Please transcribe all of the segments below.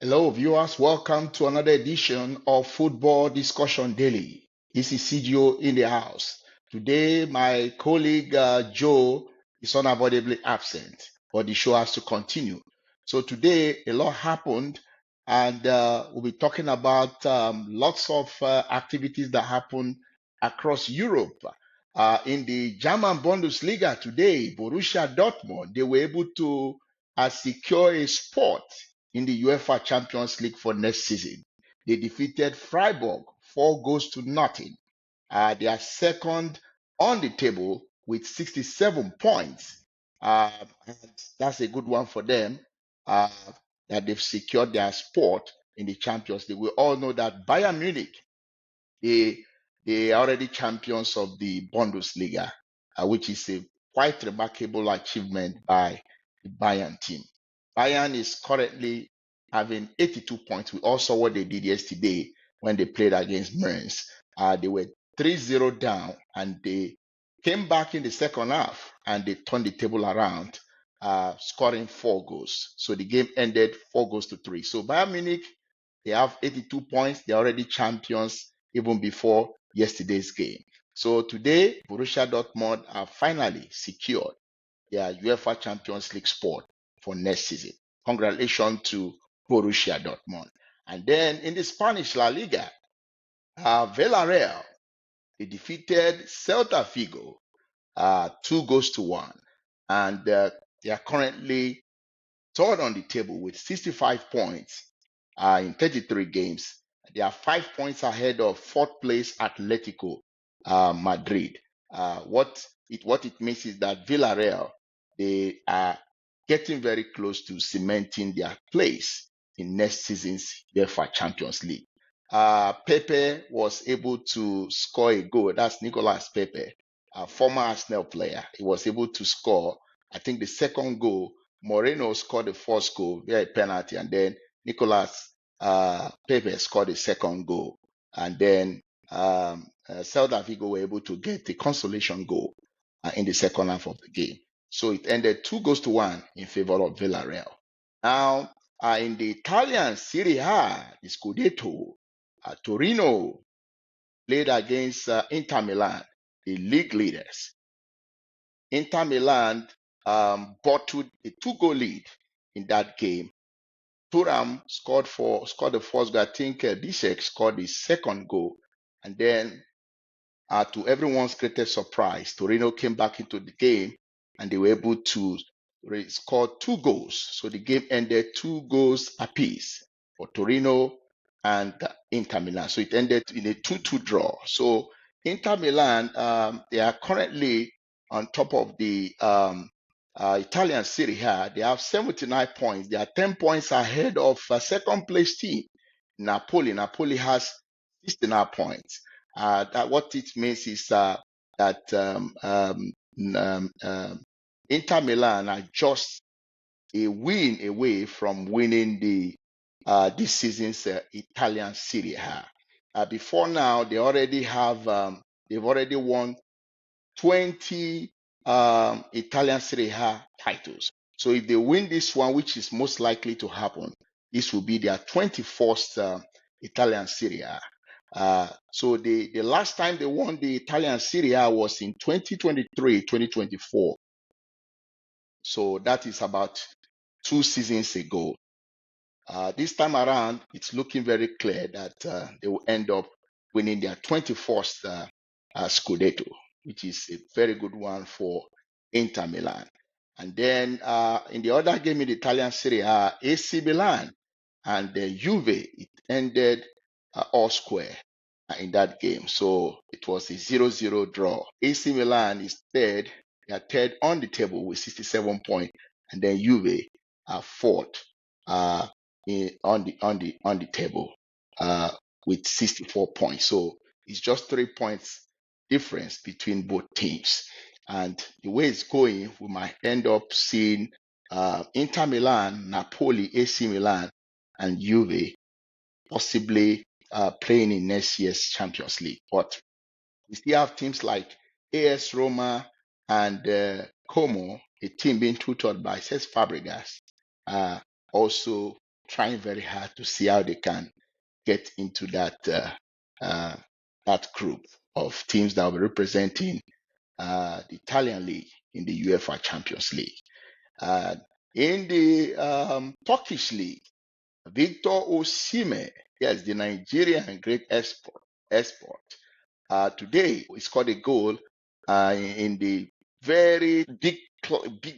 Hello, viewers. Welcome to another edition of Football Discussion Daily. This is CGO in the house. Today, my colleague Joe is unavoidably absent, but the show has to continue. So today, a lot happened, and we'll be talking about lots of activities that happened across Europe. In the German Bundesliga today, Borussia Dortmund, they were able to secure a spot in the UEFA Champions League for next season. They defeated Freiburg 4 goals to nothing. They are second on the table with 67 points. And that's a good one for them uh, that they've secured their spot in the Champions League. We all know that Bayern Munich, they, they are already champions of the Bundesliga, which is a quite remarkable achievement by the Bayern team. Bayern is currently having 82 points. We all saw what they did yesterday when they played against Mainz. They were 3-0 down and they came back in the second half and they turned the table around, scoring 4 goals. So the game ended 4 goals to 3. So Bayern Munich, they have 82 points. They're already champions even before yesterday's game. So today, Borussia Dortmund have finally secured their UEFA Champions League spot for next season. Congratulations to Borussia Dortmund. And then in the Spanish La Liga, Villarreal, they defeated Celta Vigo 2 goals to 1. And they are currently third on the table with 65 points in 33 games. They are 5 points ahead of fourth place Atletico Madrid. What it means is that Villarreal, they are getting very close to cementing their place in next season's UEFA Champions League. Pepe was able to score a goal. That's Nicolas Pepe, a former Arsenal player. He was able to score, I think, the second goal. Moreno scored the first goal via a penalty, and then Nicolas Pepe scored the second goal. And then Celta Vigo were able to get the consolation goal in the second half of the game. So it ended 2 goals to 1 in favor of Villarreal. Now, in the Italian Serie A, the Scudetto, Torino played against Inter Milan, the league leaders. Inter Milan bottled a 2-goal lead in that game. Thuram scored the first goal. I think Bisek scored the second goal. And then, to everyone's greatest surprise, Torino came back into the game and they were able to score 2 goals. So the game ended 2 goals apiece for Torino and Inter Milan. So it ended in a 2-2 draw. So Inter Milan, they are currently on top of the Italian Serie A. They have 79 points. They are 10 points ahead of second place team, Napoli. Napoli has 69 points. That what it means is that Inter Milan are just a win away from winning the this season's Italian Serie A. Before now, they already have they've already won 20 Italian Serie A titles. So if they win this one, which is most likely to happen, this will be their 21st Italian Serie A. So the last time they won the Italian Serie A was in 2023-2024. So that is about 2 seasons ago. This time around, it's looking very clear that they will end up winning their 21st Scudetto, which is a very good one for Inter Milan. And then in the other game in the Italian Serie A, AC Milan and Juve, it ended all square in that game. So it was a 0-0 draw. AC Milan is third. They are third on the table with 67 points, and then Juve are fourth on the table with 64 points. So it's just 3 points difference between both teams. And the way it's going, we might end up seeing Inter Milan, Napoli, AC Milan, and Juve possibly playing in next year's Champions League. But we still have teams like AS Roma and Como, a team being tutored by Cesc Fabregas, also trying very hard to see how they can get into uh, that group of teams that will be representing the Italian league in the UEFA Champions League. Uh, in the Turkish league, Victor Osimhen, yes, the Nigerian great export. Today, he scored a goal in the very big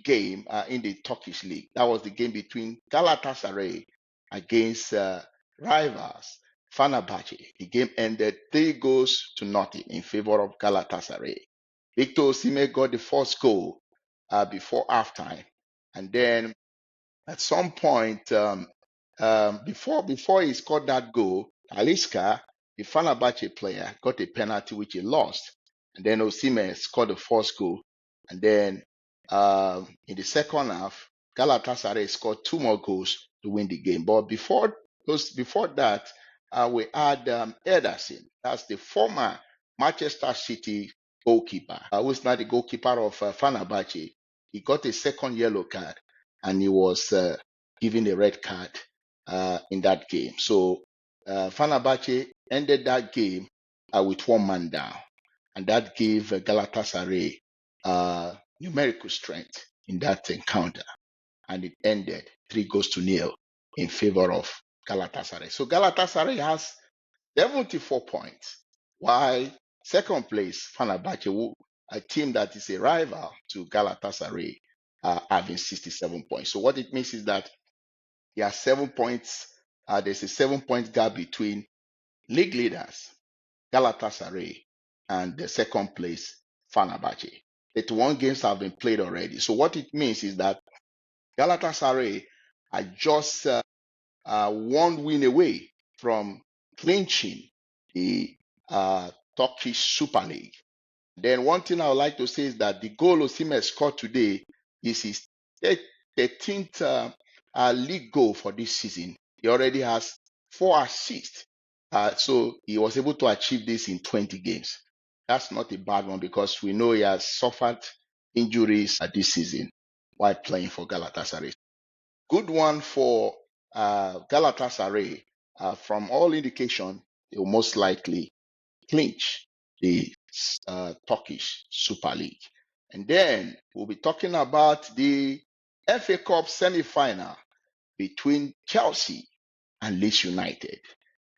game in the Turkish league. That was the game between Galatasaray against rivals Fenerbahce. The game ended 3 goals to nothing in favor of Galatasaray. Victor Osimhen got the first goal before halftime, and then at some point before he scored that goal, Aliska, the Fenerbahce player, got a penalty which he lost, and then Osimhen scored the first goal, and then in the second half, Galatasaray scored 2 more goals to win the game. But before that, we had Ederson, that's the former Manchester City goalkeeper, who's now the goalkeeper of Fenerbahce. He got a second yellow card, and he was given a red card in that game. So Fenerbahce ended that game with 1 man down, and that gave Galatasaray numerical strength in that encounter, and it ended 3 goals to nil in favor of Galatasaray. So Galatasaray has 74 points, while second place Fenerbahce, a team that is a rival to Galatasaray, having 67 points. So what it means is that there are 7 points. There's a 7 point gap between league leaders Galatasaray and the second place Fenerbahce. 81 games have been played already. So what it means is that Galatasaray are just 1 win away from clinching the Turkish Super League. Then one thing I would like to say is that the goal Osimhen scored today is his 13th league goal for this season. He already has 4 assists. So he was able to achieve this in 20 games. That's not a bad one because we know he has suffered injuries this season while playing for Galatasaray. Good one for Galatasaray. From all indication, they will most likely clinch the Turkish Super League. And then we'll be talking about the FA Cup semi-final between Chelsea and Leeds United.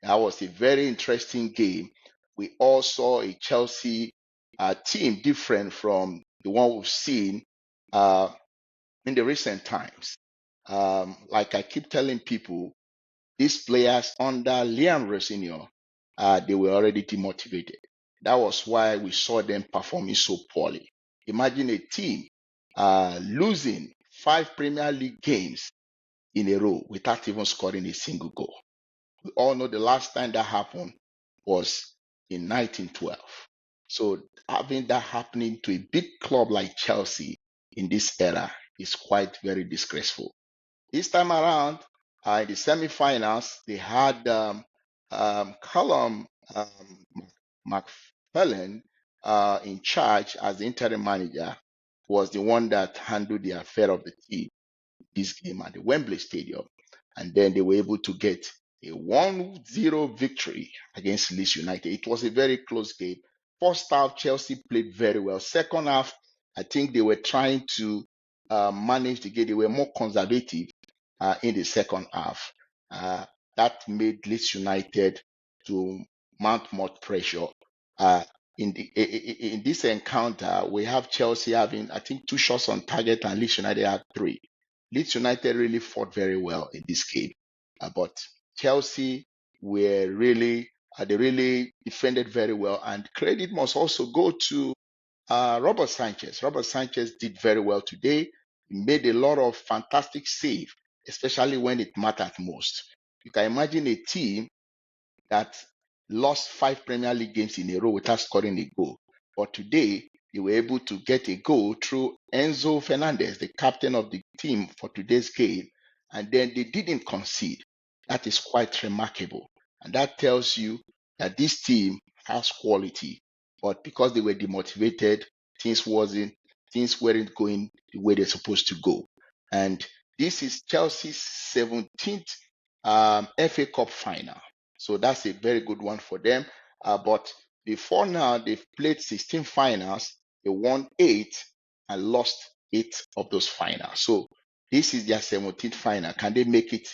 That was a very interesting game. We all saw a Chelsea team different from the one we've seen in the recent times. Like I keep telling people, these players under Liam Rosinio, they were already demotivated. That was why we saw them performing so poorly. Imagine a team losing 5 Premier League games in a row without even scoring a single goal. We all know the last time that happened was in 1912. So having that happening to a big club like Chelsea in this era is quite very disgraceful. This time around, in the semi-finals, they had Callum McFarlane in charge as the interim manager, was the one that handled the affair of the team this game at the Wembley Stadium. And then they were able to get a 1-0 victory against Leeds United. It was a very close game. First half, Chelsea played very well. Second half, I think they were trying to manage the game. They were more conservative in the second half. That made Leeds United to mount more pressure. In this encounter, we have Chelsea having, I think, 2 shots on target, and Leeds United had 3. Leeds United really fought very well in this game, but Chelsea were really they really defended very well, and credit must also go to Robert Sanchez. Robert Sanchez did very well today. He made a lot of fantastic saves, especially when it mattered most. You can imagine a team that lost 5 Premier League games in a row without scoring a goal. But today, they were able to get a goal through Enzo Fernandez, the captain of the team for today's game, and then they didn't concede. That is quite remarkable. And that tells you that this team has quality. But because they were demotivated, things weren't going the way they're supposed to go. And this is Chelsea's 17th FA Cup final. So that's a very good one for them. But before now, they've played 16 finals. They won 8 and lost 8 of those finals. So this is their 17th final. Can they make it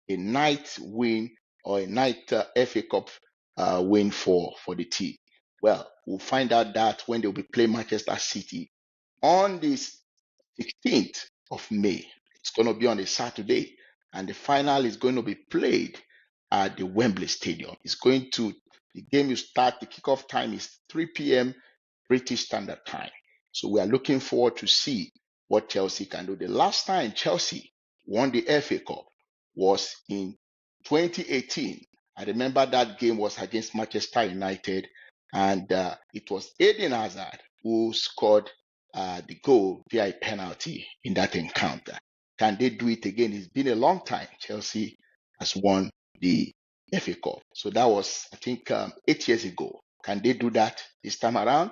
a night win or a night FA Cup win for the team? Well, we'll find out that when they'll be playing Manchester City on this 16th of May. It's going to be on a Saturday, and the final is going to be played at the Wembley Stadium. The game will start, the kickoff time is 3 p.m. British Standard Time. So we are looking forward to see what Chelsea can do. The last time Chelsea won the FA Cup was in 2018. I remember that game was against Manchester United, and it was Eden Hazard who scored the goal via a penalty in that encounter. Can they do it again? It's been a long time. Chelsea has won the FA Cup. So that was, I think, 8 years ago. Can they do that this time around?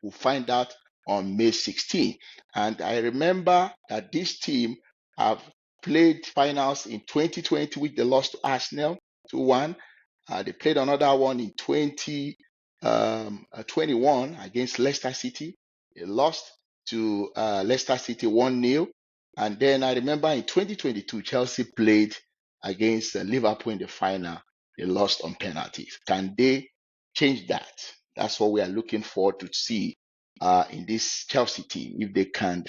We'll find out on May 16. And I remember that this team have played finals in 2020, which they lost to Arsenal 2-1. They played another one in 2021 against Leicester City. They lost to Leicester City 1-0. And then I remember in 2022, Chelsea played against Liverpool in the final. They lost on penalties. Can they change that? That's what we are looking forward to see in this Chelsea team, if they can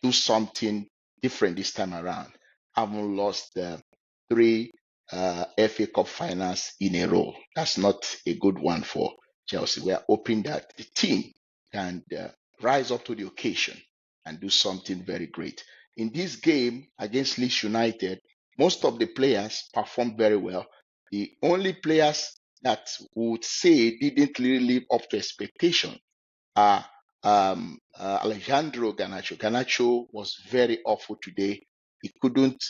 do something different this time around. Haven't lost 3 FA Cup finals in a row. That's not a good one for Chelsea. We are hoping that the team can rise up to the occasion and do something very great. In this game against Leeds United, most of the players performed very well. The only players that would say didn't really live up to expectation are Alejandro Garnacho. Garnacho was very awful today. He couldn't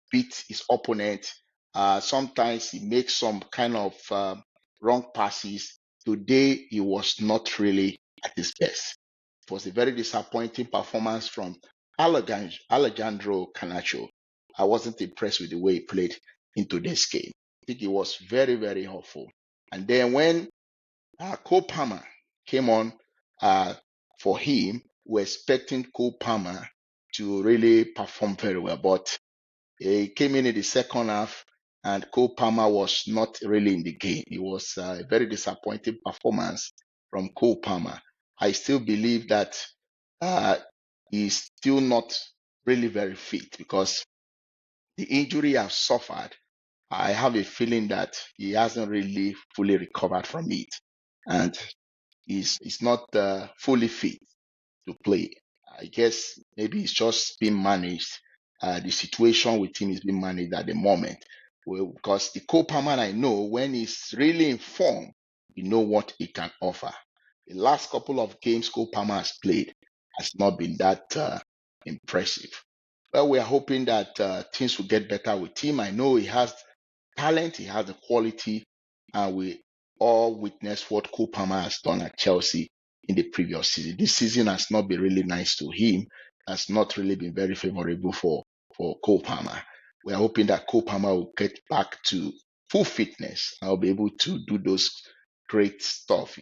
beat his opponent. Sometimes he makes some kind of wrong passes. Today, he was not really at his best. It was a very disappointing performance from Alejandro Garnacho. I wasn't impressed with the way he played in today's game. I think he was very, very awful. And then when Cole Palmer came on for him, we're expecting Cole Palmer to really perform very well, but he came in the second half and Cole Palmer was not really in the game. It was a very disappointing performance from Cole Palmer. I still believe that he's still not really very fit because the injury I've suffered, I have a feeling that he hasn't really fully recovered from it. And he's not fully fit to play. I guess maybe it's just being managed. The situation with him is being managed at the moment. Well, because the co-paman I know, when he's really in form, you know what he can offer. The last couple of games co-paman has played has not been that impressive. Well, we are hoping that things will get better with him. I know he has talent, he has the quality, and we all witnessed what Cole Palmer has done at Chelsea in the previous season. This season has not been really nice to him, has not really been very favorable for Cole Palmer. We are hoping that Cole Palmer will get back to full fitness and will be able to do those great stuff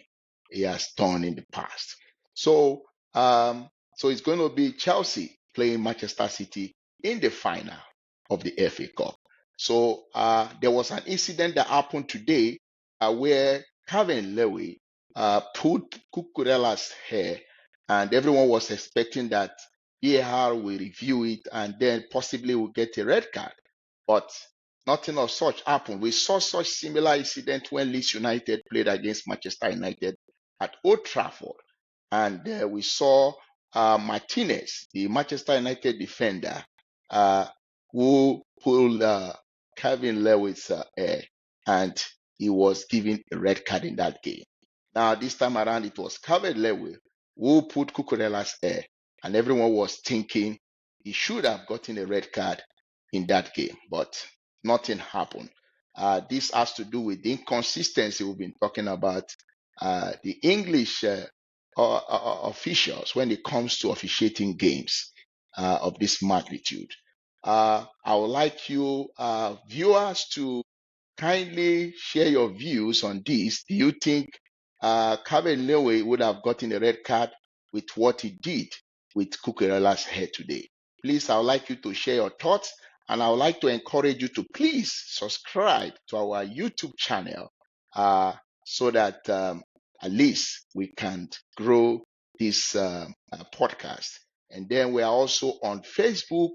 he has done in the past. So, so it's going to be Chelsea playing Manchester City in the final of the FA Cup. So there was an incident that happened today where Calvin Lewy pulled Cucurella's hair, and everyone was expecting that VAR will review it and then possibly will get a red card. But nothing of such happened. We saw such similar incident when Leeds United played against Manchester United at Old Trafford, and we saw Martinez, the Manchester United defender, who pulled Calvin Lewis hair, and he was given a red card in that game. Now, this time around, it was Calvin Lewis who put Cucurella's hair, and everyone was thinking he should have gotten a red card in that game, but nothing happened. This has to do with the inconsistency we've been talking about the English officials when it comes to officiating games of this magnitude. I would like you viewers to kindly share your views on this. Do you think Kevin Lewe would have gotten a red card with what he did with Cucurella's head today? Please, I would like you to share your thoughts, and I would like to encourage you to please subscribe to our YouTube channel so that at least we can grow this podcast. And then we are also on Facebook,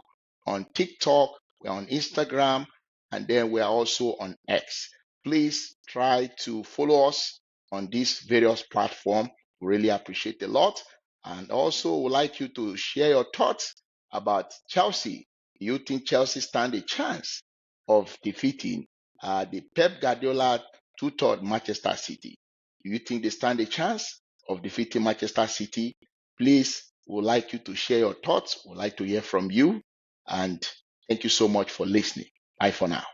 on TikTok, we're on Instagram, and then we are also on X. Please try to follow us on these various platforms. We really appreciate a lot. And also would like you to share your thoughts about Chelsea. Do you think Chelsea stand a chance of defeating the Pep Guardiola tutored Manchester City? Do you think they stand a chance of defeating Manchester City? Please, would like you to share your thoughts. Would like to hear from you. And thank you so much for listening. Bye for now.